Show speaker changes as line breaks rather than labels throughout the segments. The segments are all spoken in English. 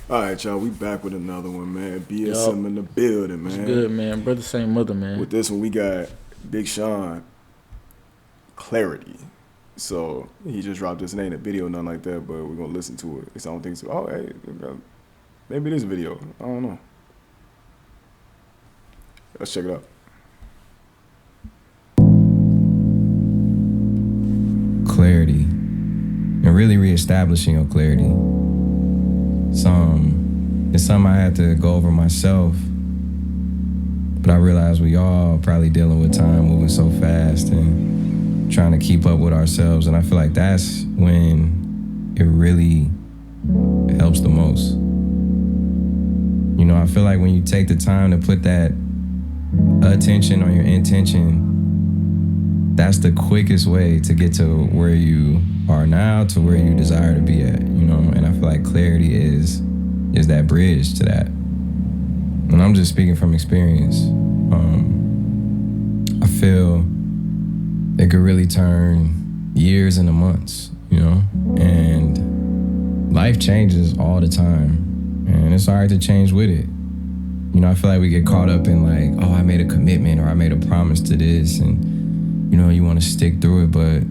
All right, y'all, we back with another one, man.
Yup.
BSM in the building,
It's
man.
good, man. Brother, same mother, man.
With this one, we got Big Sean, Clarity. So he just dropped this. It ain't a video, nothing like that, but we're gonna listen to it. It's, I don't think so. Oh, hey, maybe it is a video. I don't know. Let's check it out.
Clarity and really reestablishing your clarity. It's something I had to go over myself, but I realized we all probably dealing with time moving so fast and trying to keep up with ourselves, and I feel like that's when it really helps the most. You know, I feel like when you take the time to put that attention on your intention, that's the quickest way to get to where you are now, to where you desire to be at, you know? And I feel like clarity is that bridge to that. And I'm just speaking from experience. I feel it could really turn years into months, you know? And life changes all the time, and it's hard to change with it. You know, I feel like we get caught up in like, oh, I made a commitment or I made a promise to this, and, you know, you want to stick through it. But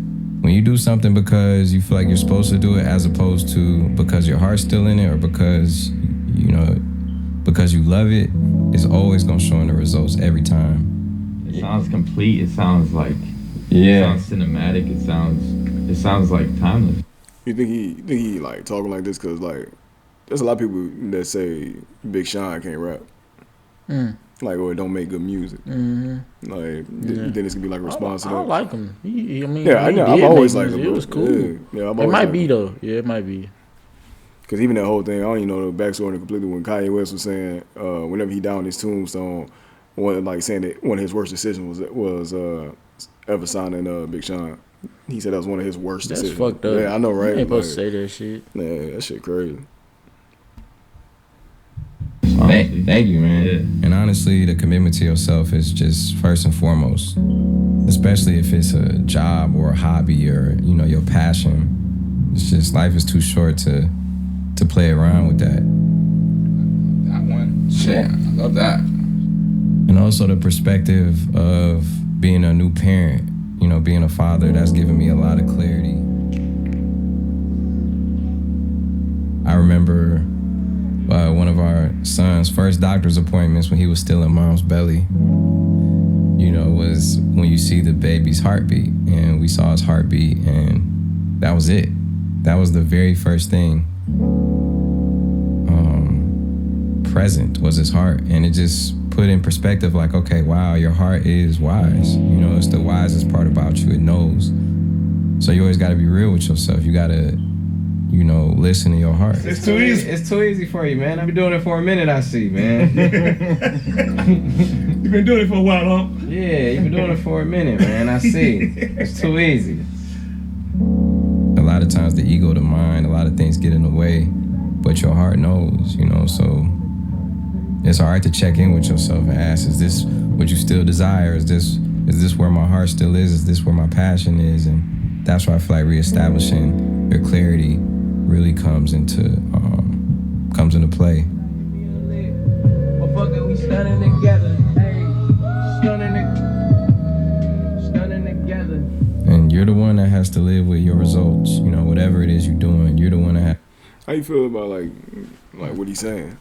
when you do something because you feel like you're supposed to do it, as opposed to because your heart's still in it or because, you know, because you love it, it's always going to show in the results every time.
It sounds complete. It sounds like, it sounds cinematic. It sounds like timeless.
You think he like talking like this because like there's a lot of people that say Big Sean can't rap. Like, or it don't make good music.
Mm-hmm.
Like, you think this could be like a response to that?
I like him. I mean,
yeah, I know. I've always liked him.
It was cool.
Yeah,
It might be though. Yeah, it might be.
Because even that whole thing, I don't even know the backstory completely. When Kanye West was saying, whenever he down his tombstone, saying that one of his worst decisions was ever signing Big Sean. He said that was one of his worst decisions.
That's fucked up.
Yeah, I know, right?
You ain't supposed to say that shit.
Yeah, that shit crazy.
Thank you, man. Yeah. And honestly, the commitment to yourself is just first and foremost, especially if it's a job or a hobby or, you know, your passion. It's just, life is too short to play around with that.
That one, shit, I love that.
And also the perspective of being a new parent, you know, being a father, that's given me a lot of clarity. I remember one of our son's first doctor's appointments when he was still in mom's belly, you know, was when you see the baby's heartbeat. And we saw his heartbeat, and that was it. That was the very first thing present, was his heart. And it just put in perspective like, okay, wow, your heart is wise. You know, it's the wisest part about you. It knows. So you always got to be real with yourself. You got to, you know, listen to your heart.
It's too easy.
It's too easy for you, man. I've been doing it for a minute, I see, man.
You've been doing it for a while, huh?
Yeah, you've been doing it for a minute, man. I see. It's too easy. A lot of times the ego, the mind, a lot of things get in the way, but your heart knows, you know, so it's all right to check in with yourself and ask, is this what you still desire? Is this where my heart still is? Is this where my passion is? And that's why I feel like reestablishing your clarity really comes into play.
Motherfucker, we standing together. Hey, standing together.
And you're the one that has to live with your results. You know, whatever it is you're doing, you're the one that has.
How you feel about like what he's saying?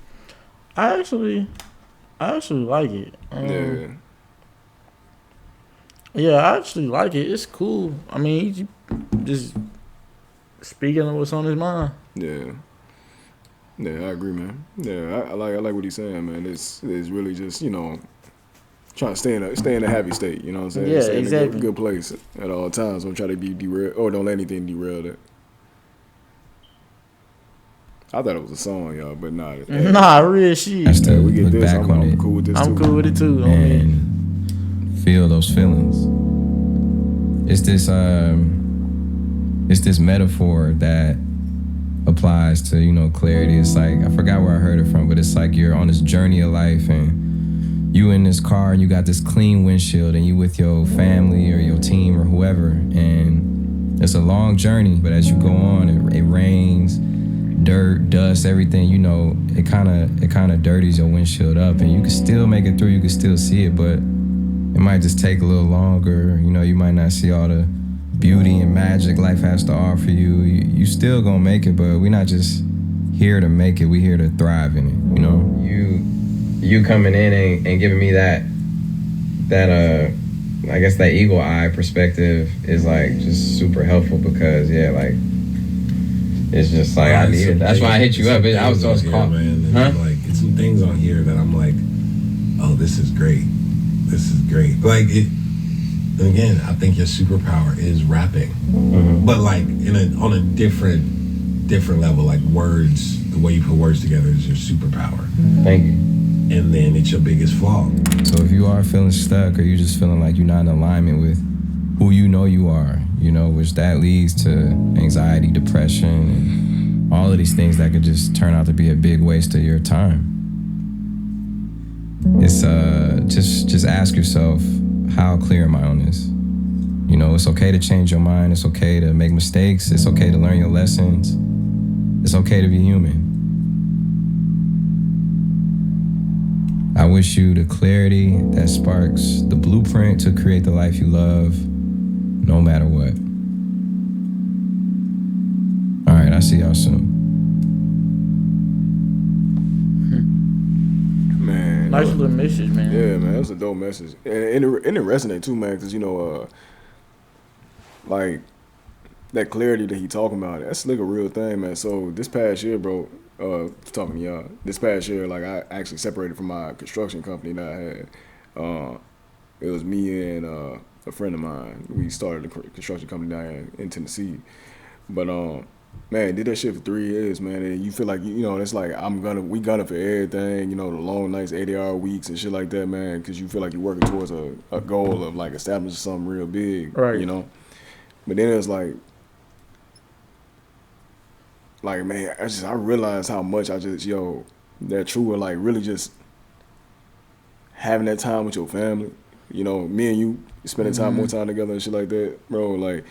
I actually like it. Yeah, I actually like it. It's cool. I mean, he's just speaking of what's on his mind.
Yeah, I agree, man. Yeah, I like what he's saying, man. It's really just, you know, trying to stay in a happy state. You know what I'm saying?
Yeah,
stay
exactly.
In a good place at all times. Don't try to be derailed, or don't let anything derail that. I thought it was a song, y'all, but nah.
Nah, real shit.
I still
we get
look
this.
back on
I'm
it.
cool with this
I'm
too.
cool with it too.
And feel those feelings. It's this metaphor that applies to, you know, clarity. It's like, I forgot where I heard it from, but it's like you're on this journey of life and you in this car and you got this clean windshield and you with your family or your team or whoever, and it's a long journey, but as you go on, it rains, dirt, dust, everything, you know, it kind of dirties your windshield up, and you can still make it through, you can still see it, but it might just take a little longer. You know, you might not see all the beauty and magic life has to offer you. You still gonna make it, but we're not just here to make it, we here to thrive in it, you know? You coming in and giving me that I guess that eagle eye perspective is like just super helpful, because like it's just like I need it. That's why I hit you up. I was just calling, man.
Like it's some things on here that I'm like, oh, this is great. This is great. Like it. And again, I think your superpower is rapping, but like on a different level. Like words, the way you put words together is your superpower.
Thank you.
And then it's your biggest flaw.
So if you are feeling stuck, or you just feeling like you're not in alignment with who you know you are, you know, which that leads to anxiety, depression, and all of these things that could just turn out to be a big waste of your time. It's just ask yourself, how clear am I on this? You know, it's okay to change your mind. It's okay to make mistakes. It's okay to learn your lessons. It's okay to be human. I wish you the clarity that sparks the blueprint to create the life you love, no matter what. All right, I'll see y'all soon.
Man,
Nice little message, man.
Yeah, man, that's a dope message, and it resonates too, man, because you know, like that clarity that he talking about, that's like a real thing, man. So this past year, bro, talking to y'all, this past year, like I actually separated from my construction company that I had. It was me and a friend of mine. We started a construction company down in Tennessee, but man, did that shit for 3 years, man. And you feel like, you know, it's like we gonna for everything, you know, the long nights, 80-hour weeks and shit like that, man, because you feel like you're working towards a goal of like establishing something real big,
Right?
You know. But then it's like man, I realized how much that true, like really just having that time with your family. You know, me and you spending more time together and shit like that, bro. Like,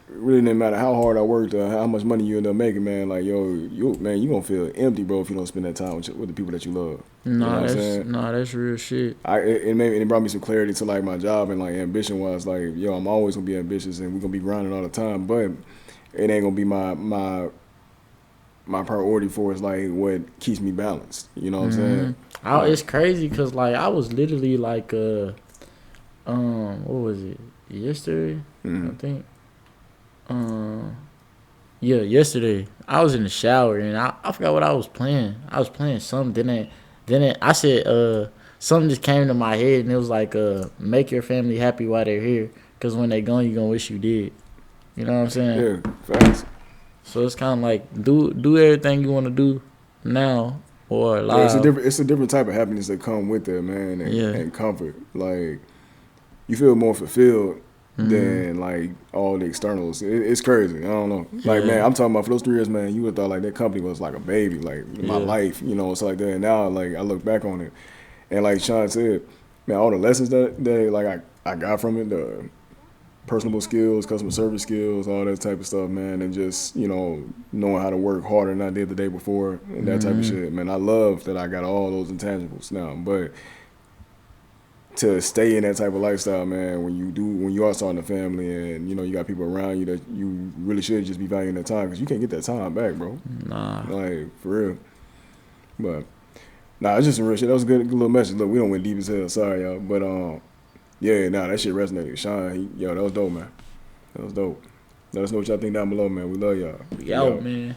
it really didn't matter how hard I worked or how much money you end up making, man. Like, you gonna feel empty, bro, if you don't spend that time with the people that you love.
That's real shit.
It brought me some clarity to like my job and like ambition wise. Like, I'm always gonna be ambitious and we're gonna be grinding all the time, but it ain't gonna be my priority for is like what keeps me balanced. You know what I'm saying?
It's crazy because like I was literally like what was it, yesterday? I think. Yeah, yesterday I was in the shower and I forgot what I was playing. I was playing something. Then I said something just came to my head and it was like make your family happy while they're here, because when they gone you gonna wish you did. You know what I'm saying?
Yeah, facts.
So it's kind of like do everything you want to do now or live.
Yeah, it's a different type of happiness that come with that, man, and comfort. Like, you feel more fulfilled than like all the externals. It's crazy. I don't know. Like, man, I'm talking about for those 3 years, man. You would thought like that company was like a baby, like my life. You know, it's like that. And now, like I look back on it, and like Sean said, man, all the lessons that like I got from it, the personable skills, customer service skills, all that type of stuff, man, and just, you know, knowing how to work harder than I did the day before and that type of shit, man. I love that I got all those intangibles now, but to stay in that type of lifestyle, man, when you are starting a family and, you know, you got people around you that you really should just be valuing that time, because you can't get that time back, bro.
Nah.
Like, for real. But, it's just some real shit. That was a good little message. Look, we don't went deep as hell. Sorry, y'all. But, yeah, that shit resonated. Sean, that was dope, man. That was dope. Let us know what y'all think down below, man. We love y'all.
We out, man.